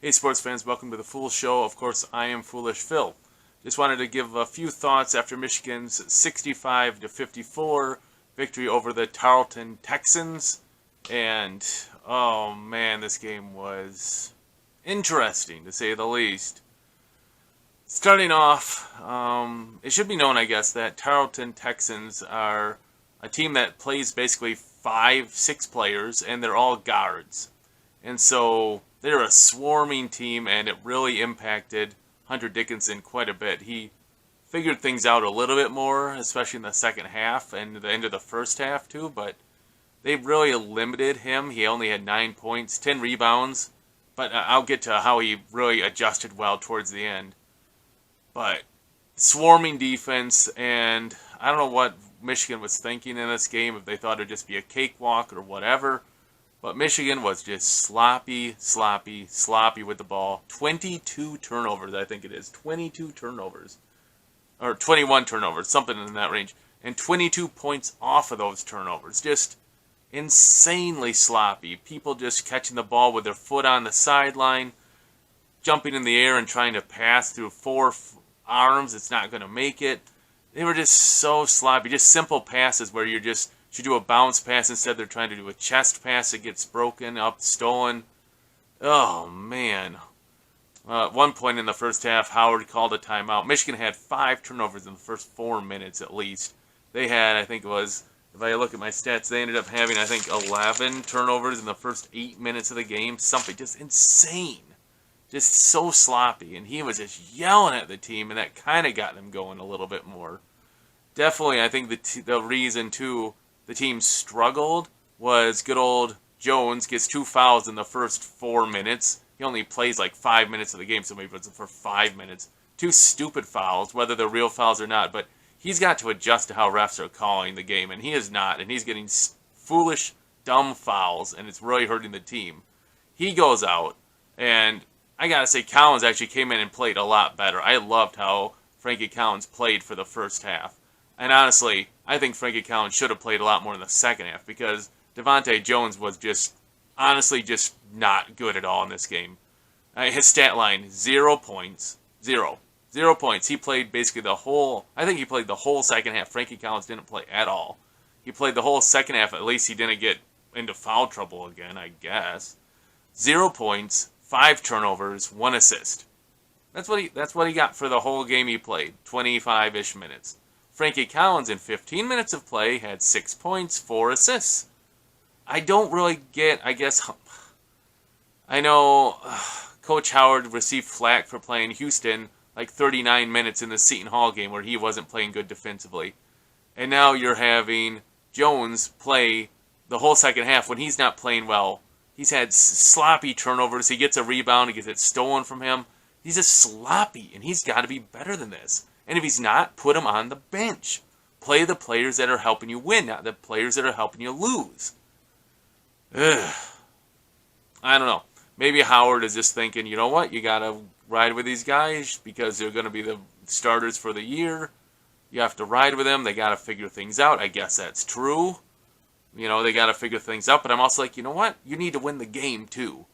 Hey sports fans, welcome to the Fool Show. Of course, I am Foolish Phil. Just wanted to give a few thoughts after Michigan's 65-54 victory over the Tarleton Texans. And, oh man, this game was interesting to say the least. Starting off, it should be known, I guess, that Tarleton Texans are a team that plays basically 5, 6 players, and they're all guards. And so they're a swarming team, and it really impacted Hunter Dickinson quite a bit. He figured things out a little bit more, especially in the second half and the end of the first half too, but they really limited him. He only had 9 points, 10 rebounds, but I'll get to how he really adjusted well towards the end. But swarming defense, and I don't know what Michigan was thinking in this game, if they thought it would just be a cakewalk or whatever. But Michigan was just sloppy with the ball. 22 turnovers, I think it is. 22 turnovers. Or 21 turnovers, something in that range. And 22 points off of those turnovers. Just insanely sloppy. People just catching the ball with their foot on the sideline, jumping in the air and trying to pass through 4 arms. It's not going to make it. They were just so sloppy. Just simple passes where you do a bounce pass instead. They're trying to do a chest pass that gets broken up, stolen. Oh, man. At one point in the first half, Howard called a timeout. Michigan had 5 turnovers in the first 4 minutes at least. They had, I think it was, if I look at my stats, they ended up having, I think, 11 turnovers in the first 8 minutes of the game. Something just insane. Just so sloppy. And he was just yelling at the team, and that kind of got them going a little bit more. Definitely, I think the reason, too, the team struggled was good old Jones gets 2 fouls in the first 4 minutes. He only plays like 5 minutes of the game, so maybe it's for 5 minutes. 2 stupid fouls, whether they're real fouls or not, but he's got to adjust to how refs are calling the game, and he is not, and he's getting foolish, dumb fouls, and it's really hurting the team. He goes out, and I gotta say, Collins actually came in and played a lot better. I loved how Frankie Collins played for the first half. And honestly, I think Frankie Collins should have played a lot more in the second half because Devante Jones was honestly just not good at all in this game. His stat line, 0 points. 0 points. He played basically I think he played the whole second half. Frankie Collins didn't play at all. He played the whole second half. At least he didn't get into foul trouble again, I guess. 0 points, 5 turnovers, 1 assist. That's what he got for the whole game he played, 25-ish minutes. Frankie Collins in 15 minutes of play had 6 points, 4 assists. I don't really get, I guess, I know Coach Howard received flack for playing Houstan like 39 minutes in the Seton Hall game where he wasn't playing good defensively. And now you're having Jones play the whole second half when he's not playing well. He's had sloppy turnovers. He gets a rebound. He gets it stolen from him. He's just sloppy, and he's got to be better than this. And if he's not, put him on the bench. Play the players that are helping you win, not the players that are helping you lose. Ugh. I don't know. Maybe Howard is just thinking, you know what? You got to ride with these guys because they're going to be the starters for the year. You have to ride with them. They got to figure things out. I guess that's true. They got to figure things out. But I'm also like, you know what? You need to win the game, too.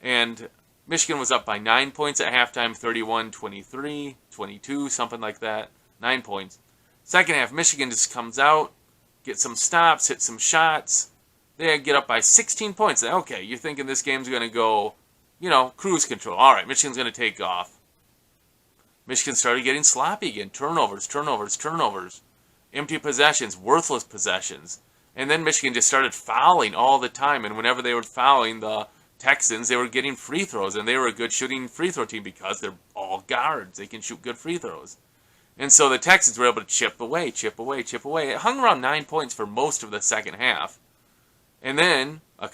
And Michigan was up by 9 points at halftime, 31-23, 22, something like that. 9 points. Second half, Michigan just comes out, gets some stops, hits some shots. They get up by 16 points. Okay, you're thinking this game's going to go, cruise control. All right, Michigan's going to take off. Michigan started getting sloppy again. Turnovers. Empty possessions, worthless possessions. And then Michigan just started fouling all the time. And whenever they were fouling the Texans, they were getting free throws. And they were a good shooting free throw team because they're all guards. They can shoot good free throws. And so the Texans were able to chip away. It hung around 9 points for most of the second half. And then a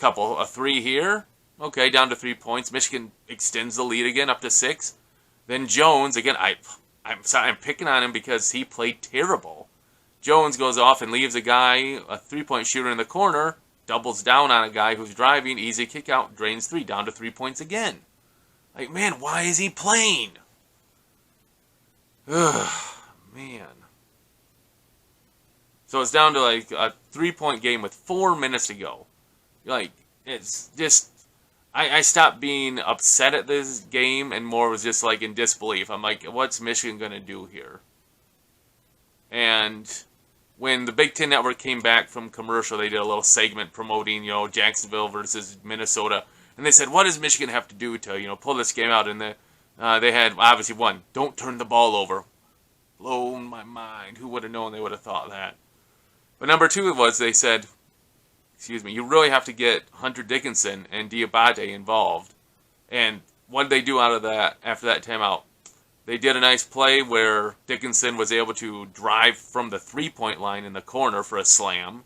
3 here. Okay, down to 3 points. Michigan extends the lead again up to 6. Then Jones, again, I'm sorry, I'm picking on him because he played terrible. Jones goes off and leaves a 3-point shooter in the corner, doubles down on a guy who's driving, easy kick out, drains 3, down to 3 points again. Like, man, why is he playing? Ugh, man. So it's down to like a 3-point game with 4 minutes to go. Like, it's just, I stopped being upset at this game and more was just like in disbelief. I'm like, what's Michigan going to do here? And when the Big Ten Network came back from commercial, they did a little segment promoting, Jacksonville versus Minnesota. And they said, what does Michigan have to do to, pull this game out? And they had, obviously, one, don't turn the ball over. Blown my mind. Who would have known they would have thought that? But number two was they said, you really have to get Hunter Dickinson and Diabate involved. And what did they do out of that after that timeout? They did a nice play where Dickinson was able to drive from the three-point line in the corner for a slam.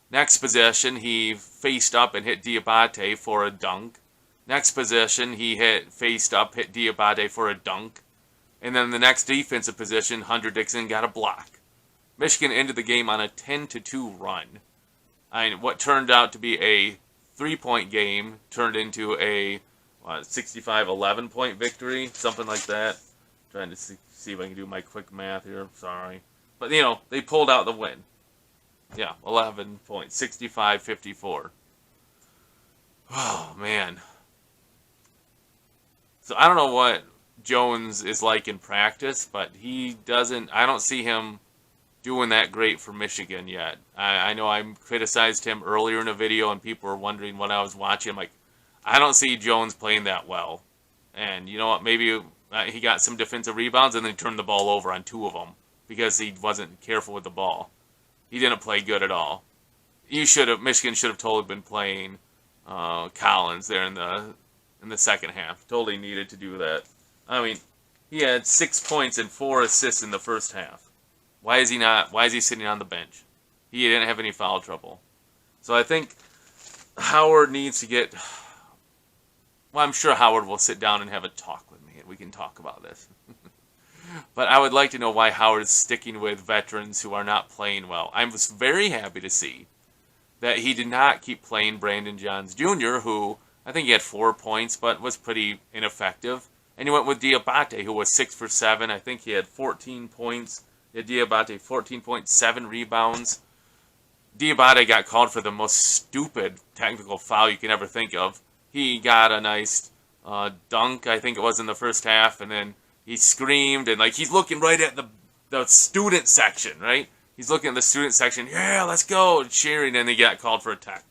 Next possession, he faced up and hit Diabate for a dunk. Next possession, he faced up, hit Diabate for a dunk. And then the next defensive position, Hunter Dickinson got a block. Michigan ended the game on a 10-2 run. What turned out to be a 3-point game turned into a 65-11 point victory, something like that. Trying to see if I can do my quick math here. Sorry. But, they pulled out the win. Yeah, 11 points, 65-54. Oh, man. So I don't know what Jones is like in practice, but I don't see him doing that great for Michigan yet. I know I criticized him earlier in a video and people were wondering what I was watching. I'm like, I don't see Jones playing that well. And you know what, maybe he got some defensive rebounds and then he turned the ball over on two of them because he wasn't careful with the ball. He didn't play good at all. Michigan should have totally been playing Collins there in the second half. Totally needed to do that. I mean, he had 6 points and 4 assists in the first half. Why is he sitting on the bench? He didn't have any foul trouble. So I think Howard needs to get... Well, I'm sure Howard will sit down and have a talk with me, and we can talk about this. But I would like to know why Howard is sticking with veterans who are not playing well. I was very happy to see that he did not keep playing Brandon Johns Jr., who I think he had 4 points, but was pretty ineffective. And he went with Diabate, who was 6 for 7. I think he had 14 points. Diabate, 14.7 rebounds. Diabate got called for the most stupid technical foul you can ever think of. He got a nice dunk, I think it was in the first half, and then he screamed, and he's looking right at the student section, right? He's looking at the student section, yeah, let's go, and cheering, and he got called for a tech.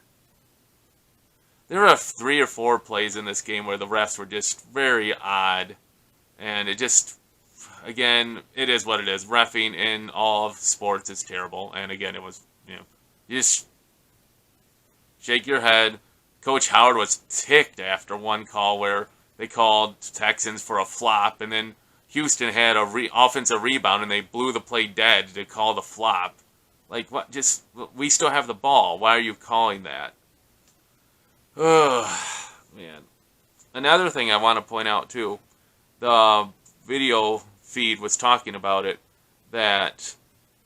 There were 3 or 4 plays in this game where the refs were just very odd, and it just... Again, it is what it is. Reffing in all of sports is terrible. And again, it was, you just shake your head. Coach Howard was ticked after one call where they called Texans for a flop. And then Houston had a offensive rebound and they blew the play dead to call the flop. Like, what? We still have the ball. Why are you calling that? Ugh, man. Another thing I want to point out, too. The video feed was talking about it, that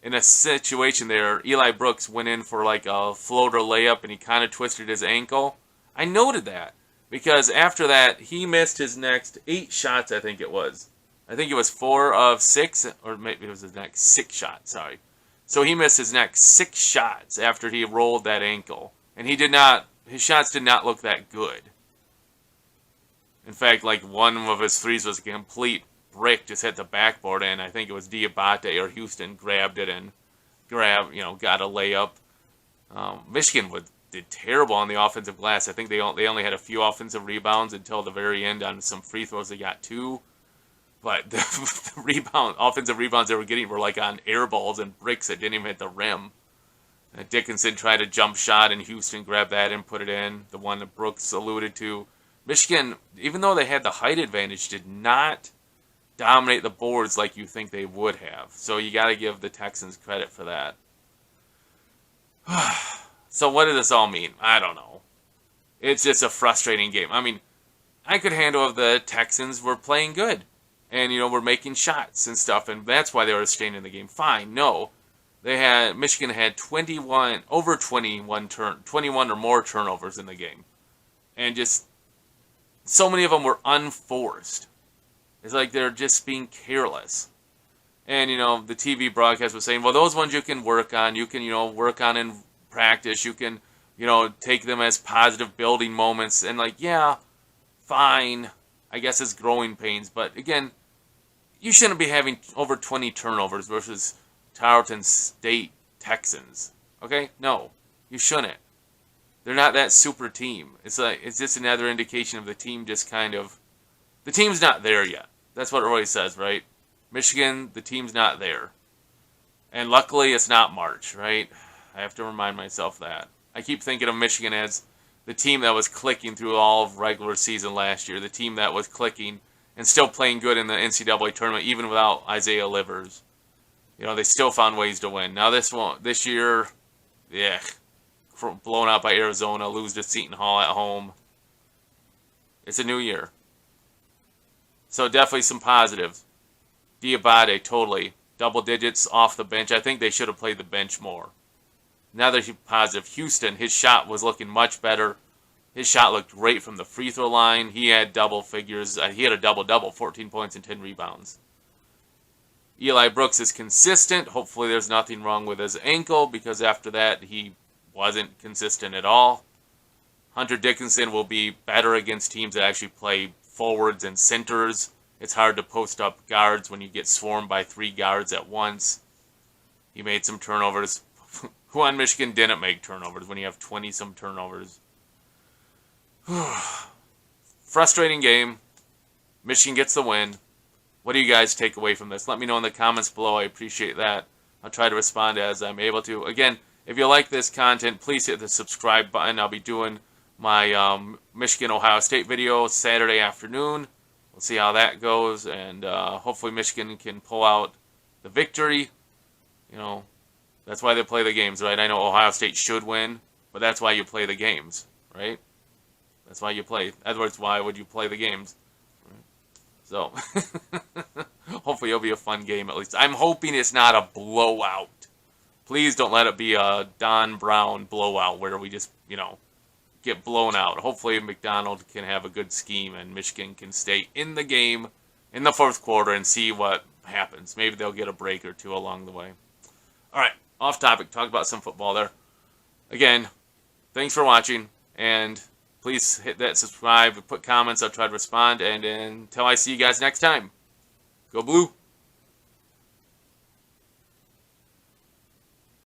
in a situation there, Eli Brooks went in for a floater layup and he kind of twisted his ankle. I noted that because after that, he missed his next 8 shots, I think it was. I think it was 4 of 6, or maybe it was his next 6 shots, sorry. So he missed his next 6 shots after he rolled that ankle. And his shots did not look that good. In fact, one of his threes was a complete brick, just hit the backboard, and I think it was Diabate or Houston grabbed it and got a layup. Michigan did terrible on the offensive glass. I think they only had a few offensive rebounds until the very end on some free throws. They got 2, but the offensive rebounds they were getting were on air balls and bricks that didn't even hit the rim. Dickinson tried a jump shot, and Houston grabbed that and put it in. The one that Brooks alluded to. Michigan, even though they had the height advantage, did not dominate the boards like you think they would have. So you got to give the Texans credit for that. So what does this all mean? I don't know. It's just a frustrating game. I mean, I could handle if the Texans were playing good. And, were making shots and stuff. And that's why they were staying in the game. Fine. No. Michigan had 21 or more turnovers in the game. And just so many of them were unforced. It's like they're just being careless. And, the TV broadcast was saying, well, those ones you can work on. You can, work on in practice. You can, take them as positive building moments. And, yeah, fine. I guess it's growing pains. But again, you shouldn't be having over 20 turnovers versus Tarleton State Texans. Okay? No, you shouldn't. They're not that super team. It's just another indication of the team just kind of... The team's not there yet. That's what it always says, right? Michigan, the team's not there. And luckily, it's not March, right? I have to remind myself that. I keep thinking of Michigan as the team that was clicking through all of regular season last year. The team that was clicking and still playing good in the NCAA tournament, even without Isaiah Livers. You know, they still found ways to win. Now this year, yeah, blown out by Arizona, lose to Seton Hall at home. It's a new year. So definitely some positives. Diabate, totally. Double digits off the bench. I think they should have played the bench more. Another positive. Houstan, his shot was looking much better. His shot looked great from the free throw line. He had double figures. He had a double-double, 14 points and 10 rebounds. Eli Brooks is consistent. Hopefully there's nothing wrong with his ankle, because after that he wasn't consistent at all. Hunter Dickinson will be better against teams that actually play forwards and centers. It's hard to post up guards when you get swarmed by 3 guards at once. He made some turnovers. Who on Michigan didn't make turnovers when you have 20-some turnovers? Frustrating game. Michigan gets the win. What do you guys take away from this? Let me know in the comments below. I appreciate that. I'll try to respond as I'm able to. Again, if you like this content, please hit the subscribe button. I'll be doing my Michigan-Ohio State video Saturday afternoon. We'll see how that goes, and hopefully Michigan can pull out the victory. You know, that's why they play the games, right? I know Ohio State should win, but that's why you play the games, right? That's why you play. Otherwise, why would you play the games? Right? So, hopefully it'll be a fun game at least. I'm hoping it's not a blowout. Please don't let it be a Don Brown blowout where we just, you know, get blown out. Hopefully McDonald can have a good scheme and Michigan can stay in the game in the fourth quarter and see what happens. Maybe they'll get a break or two along the way. All right, off topic. Talk about some football there. Again, thanks for watching, and please hit that subscribe, put comments. I'll try to respond, and until I see you guys next time, go Blue.